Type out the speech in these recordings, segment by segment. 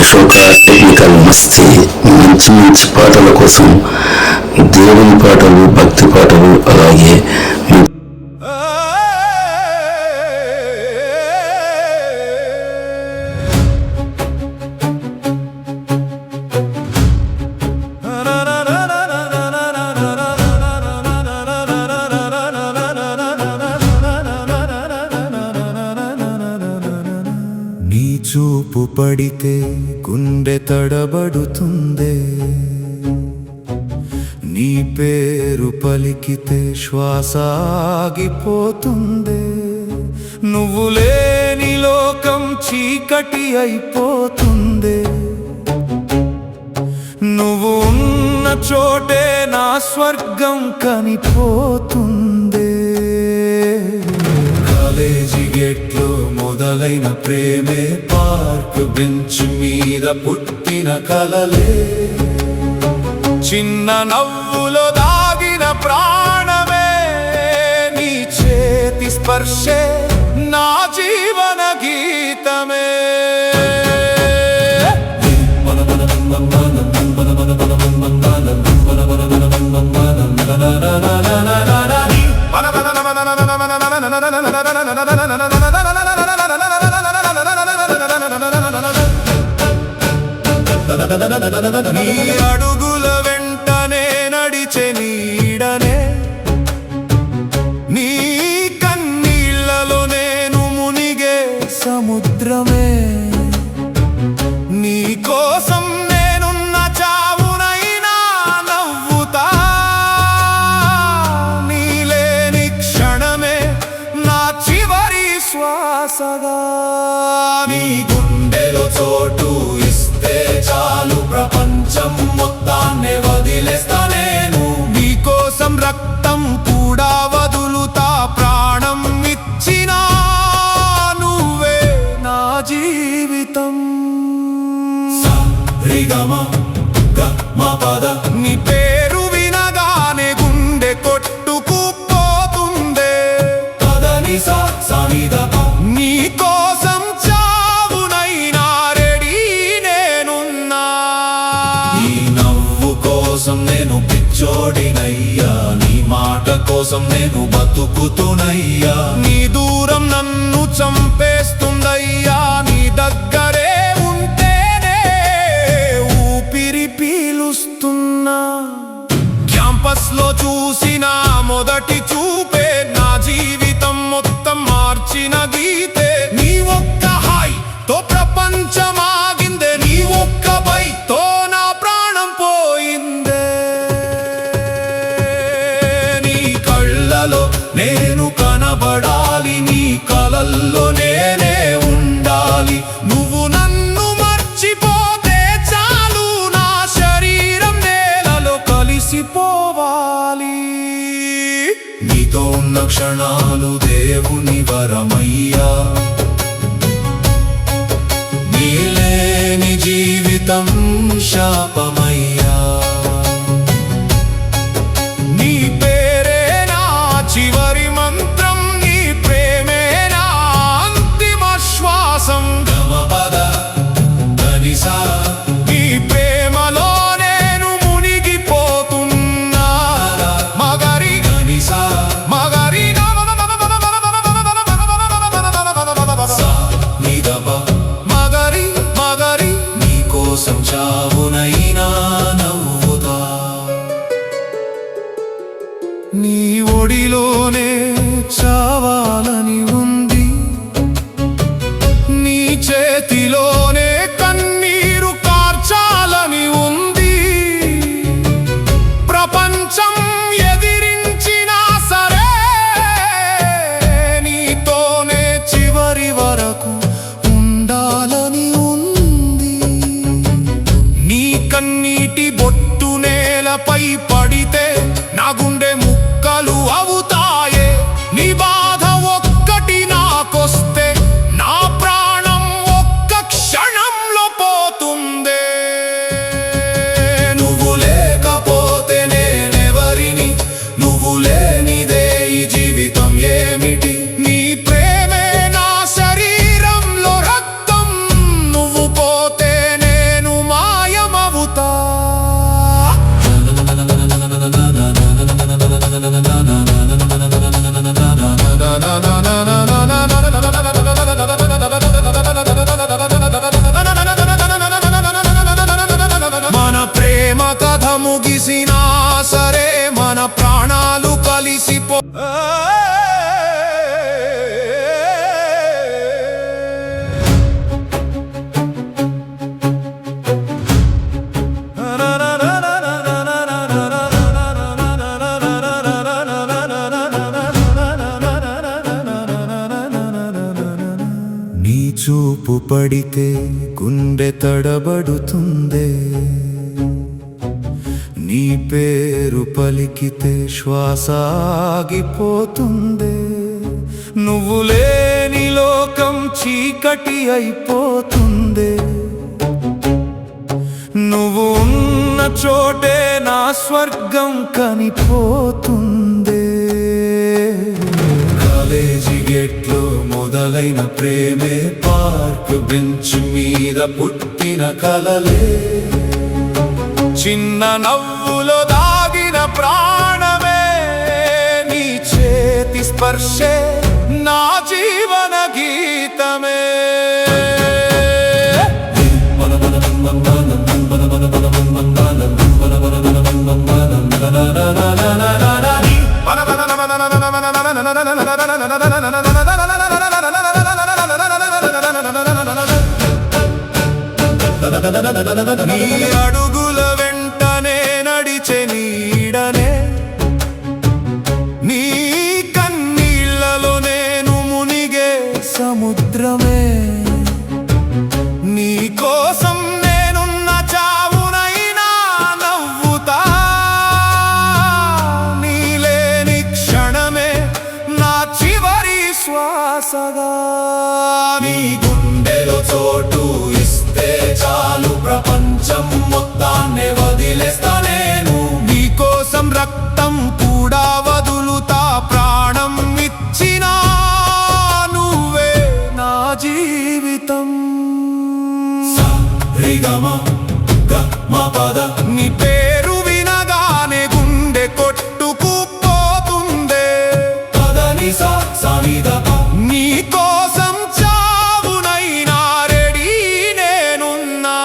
Ashoka technical మస్తీ మంచి మంచి పాటల కోసం దేవుని పాటలు, భక్తి పాటలు, అలాగే నీ చూపు పడితే గుండె తడబడుతుందే, నీ పేరు పలికితే శ్వాస ఆగిపోతుందే, నువ్వు లేని లోకం చీకటి అయిపోతుందే, నువ్వు ఉన్న చోటే నా స్వర్గం కనిపోతుందే. కాలేజీ గేట్లో మొదలైన ప్రేమే పార్క్ బెంచ్ మీద పుట్టిన కలలే, చిన్న నవ్వులో దాగిన ప్రాణమే, నీ చేతి స్పర్శే నా జీవన గీతమే. నీ అడుగుల వెంటనే నడిచే నీడనే, నీ కన్నీళ్లలో నేను మునిగే సముద్రమే, నీ కోసం నేనున్న చావునైనా నవ్వుతా, నీ లేని క్షణమే నా చివరి శ్వాసగా. నీ గుండెలో చోటు ఇస్తే చాలు, ప్రపంచం మొత్తాన్ని వదిలేస్తా నేను, నీ కోసం రక్తం కూడా వదులుతా, ప్రాణం ఇచ్చినా నువ్వే నా జీవితం. నీ పేరు వినగానే గుండె కొట్టుకుపోతుందే, నీ కోసం చావునైనా రెడీ నేనున్నా, నీ నవ్వు కోసం నేను పిచ్చోడినయ్యా, నీ మాట కోసం నేను బతుకుతున్నయ్యా, నీ దూరం నన్ను చంపేస్తుందయ్యా, నీ దగ్గరే ఉంటేనే ఊపిరి పీలుస్తున్నా. క్యాంపస్ లో చూసిన మొదటి చూపే నా జీవితం మొత్తం మార్చిన గీతే, నీ ఒక్క హాయ్ తో ప్రపంచం ఆగిందే, నీ ఒక్క బైతో నా ప్రాణం పోయిందే. నీ కళ్ళలో నేను కనబడాలి, నీ కలల్లో నేనే ఉండాలి, నువ్వు నన్ను మర్చిపోతే చాలు, నా శరీరం నేలలో కలిసిపోవాలి. నీతో ఉన్న క్షణాలు దేవుని వరమయ్యా, నీ లేని జీవితం శాపమయ్యా, నీ పేరే నా చివరి మంత్రం, నీ ప్రేమే నా అంతిమ శ్వాసం. గమపద గనిసా, నీ ప్రేమలో నేను మునిగిపోతున్నా, మగరి గనిసా మగరి మగరి మగరి, నీ కోసం చావునైనా చూపు పడితే గుండె తడబడుతుందే, నీ పేరు పలికితే శ్వాస ఆగిపోతుందే, నువ్వు లేని లోకం చీకటి అయిపోతుందే, నువ్వు ఉన్న చోటే నా స్వర్గం కనిపోతుందే. కాలేజీ గేట్లో మొదలైన ప్రేమే, పార్క్ బెంచ్ మీద పుట్టిన కలలే, చిన్న నవ్వులో దాగిన ప్రాణమే, నీ చేతి స్పర్శే నా జీవన గీతమే. నీ అడుగుల వెంటనే నడిచే నీడనే, నీ కన్నీళ్లలో నేను మునిగే సముద్రమే, నీ కోసం నేనున్న చావునైనా నవ్వుతా, నీ లేని క్షణమే నా చివరి శ్వాసగా. నీ గుండెలో చోటు ఇస్తే చాలు, ప్రపంచం మొత్తాన్ని వదిలేస్తా నేను, నీ కోసం రక్తం కూడా వదులుతా, ప్రాణం ఇచ్చినా నువ్వే నా జీవితం. నీ పేరు వినగానే గుండె కొట్టుకుపోతుందే, నీ కోసం చావునైనా రెడీ నేనున్నా,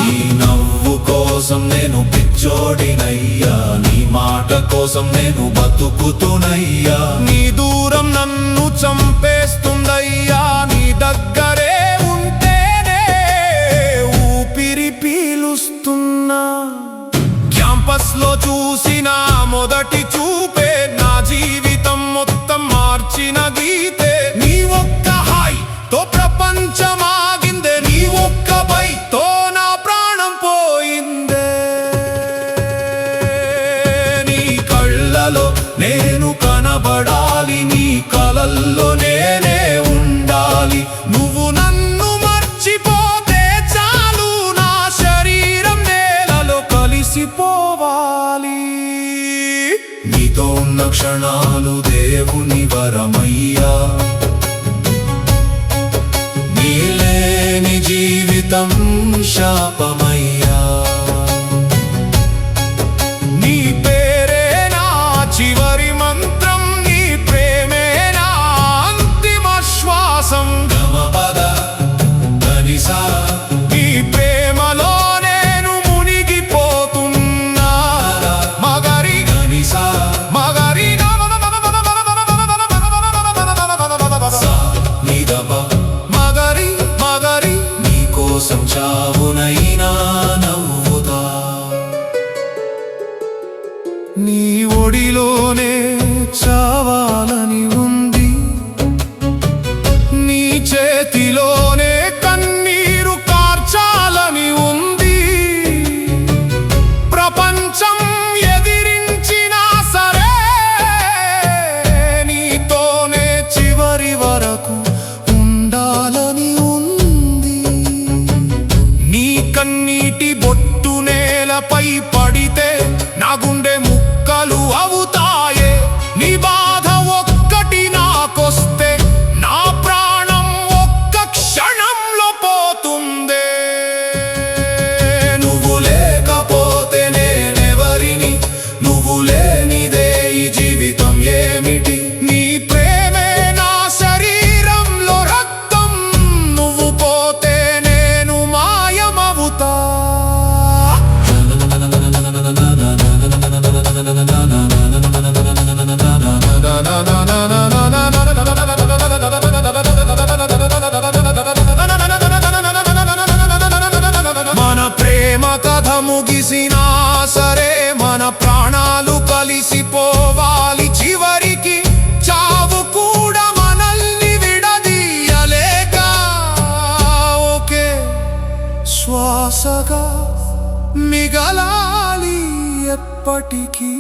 నీ నవ్వు కోసం నేను పిచ్చోడినయ్యా, నీ మాట కోసం నేను బతుకుతున్నయ్యా, నీ దూరం నన్ను చంపేస్తుందయ్యా, నీ దగ్గరే ఉంటేనే ఊపిరి పీలుస్తున్నా. క్యాంపస్ లో చూసిన మొదటి చూపే నా జీవితం మొత్తం మార్చిన గీతే, నీ ఒక్క హాయ్ తో ప్రపంచం ఆగిందే, నీ ఒక్క బైతో నా ప్రాణం పోయిందే. నీ కళ్ళలో నేను కనబడాలి, నీ కలల్లో నేనే ఉండాలి, నువ్వు నన్ను మర్చిపోతే చాలు, నా శరీరం నేలలో కలిసిపోవాలి. నీతో ఉన్న క్షణాలు దేవుని వరమయ్యా, నీ లేని జీవితం శాపమయ్యా, నీ పేరే నా చివరి మంత్రం, నీ ప్రేమే నా అంతిమ శ్వాసం. గమపద ధనిసా, నీ ప్రేమలో నేను మునిగిపోతున్నా, మగరి ధనిసా మగరి మగరి మగరి, నీ కోసం చావునైనా ఎప్పటికీ.